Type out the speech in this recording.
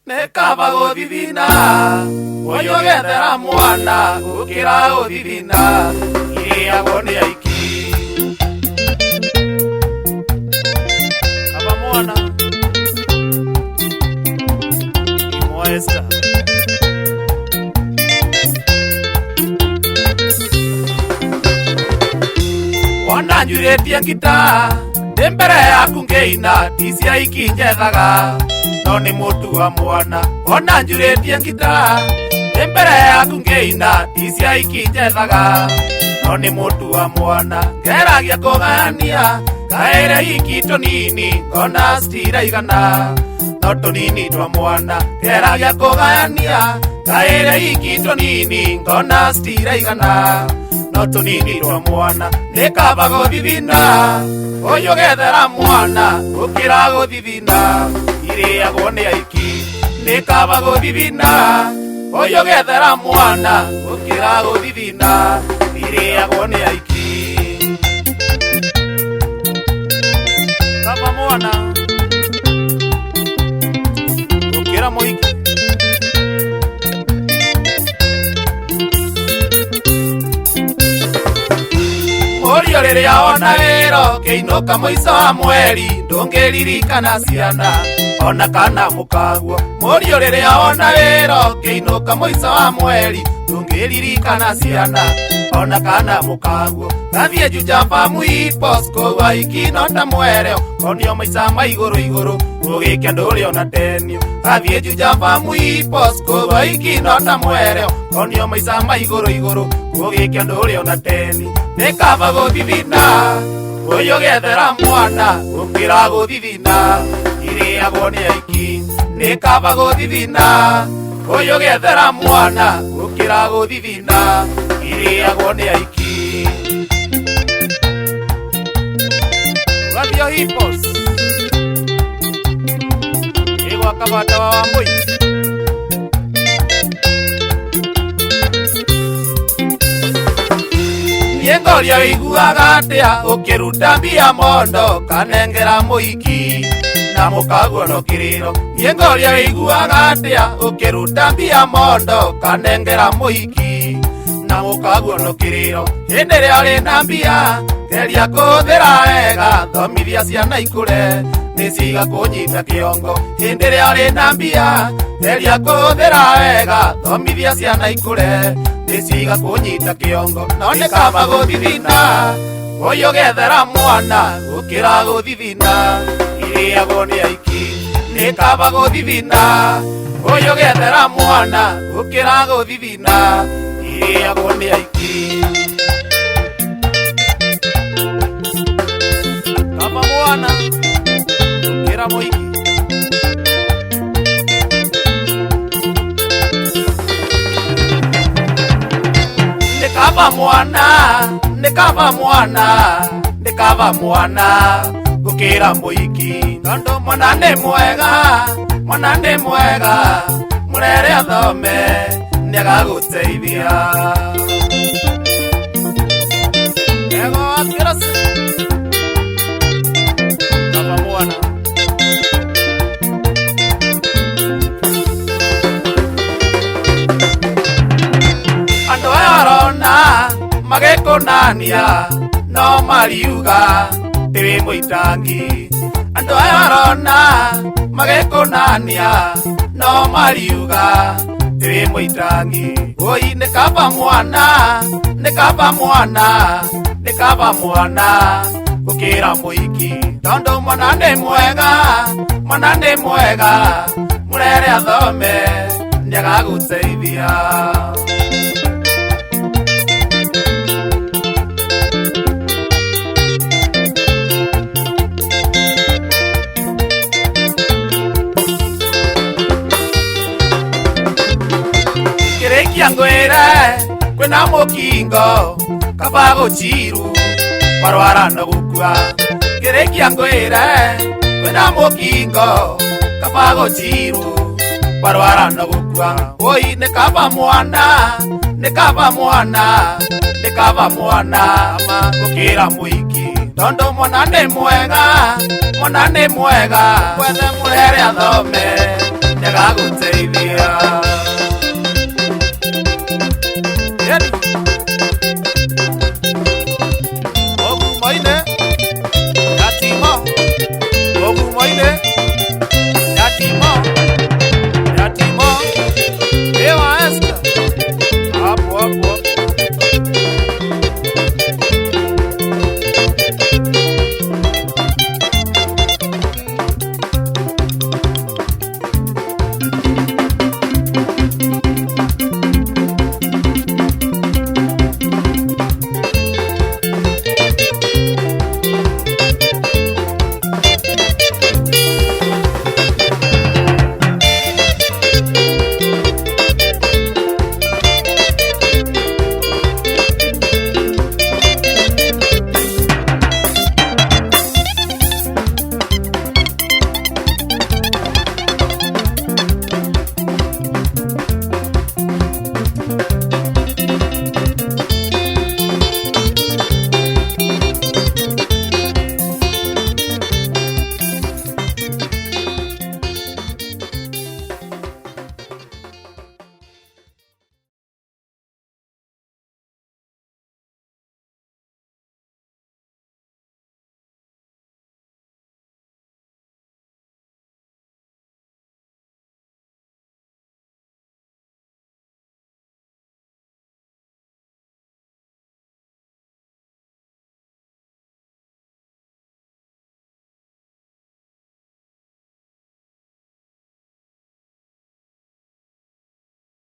Nekaba guthithina uyu gethera mwana gukira guthithina iriagwo ni aiki. Kaba mwana imoesta wana njuritie ngita ndi mbere yaku ngeina tisi aiki njethaga no ni mutu wa mwana. Ona njuritie ngita ndi mbere yaku ngeina tisi aiki njethaga no ni mutu wa mwana. Ngeragia kugayania kaire iki tunini ngona citiraigana no tunini twa mwana. Ngeragia kugayania kaire iki tunini ngona citiraigana no tunini twa mwana. Nikaba guthithina uyu gethera mwana gukira guthithina iriagwo ni aiki. Nikaba guthithina uyu gethera mwana gukira guthithina iriagwo ni aiki. Kaba mwana gukira muiki Orio riria ona wiro kiinuka muico wa mweri ndungiririkana ciana ona kana mukaguo. Morio riria ona wiro kiinuka muico wa mweri ndungiririkana ciana ona kana mukaguo. Gathie juja famwipos kuwa ikino ta mwereo konio maica ma iguru ugikia nduri ona tenio. Gathie juja famwipos kuwa ikino ta mwereo konio maica ma iguru ugikia nduri ona teni. Nikaba guthithina uyu gethera mwana gukira guthithina iriagwo ni aiki. Nikaba guthithina uyu gethera mwana gukira guthithina iriagwo ni aiki. Gathio hipos igwa kabata wa Wambui Yengoria iguaga atia ukiruta mbia mondo kanengera muiki na mukaguo no kiriro. Yengoria iguaga atia ukiruta mbia mondo kanengera muiki na mukaguo no kiriro. Hindi ria uri na mbia geria kuthira wega thomithia ciana ikure niciga kunyita kiongo. Hindi ria uri na mbia geria kuthira wega thomithia ciana ikure niciga kunyita kiongo. No nikaba guthithina uyu gethera mwana gukira guthithina iriagwo ni aiki. Nikaba guthithina uyu gethera mwana gukira guthithina iriagwo ni aiki. Kaba mwana gukira muiki Nikaba mwana gukira muiki tondu mwana ni mwega murere athome niagaguteithia. Ego akirasi kaba mwana andu arona magikunania no mariuga tiwi muitangi. Andu arona magikunania no mariuga tiwi muitangi. Oi nikaba mwana gukira muiki tondu mwana ni mwega murere athome niagaguteithia. Kirikia ngwire kwina mukingo kaba guchiru barwara no gukua. Kirikia ngwire kwina mukingo kaba guchiru barwara no gukua. Oi nikaba mwana gukira muiki tondu mwana ni mwega wethe murere athome niagagu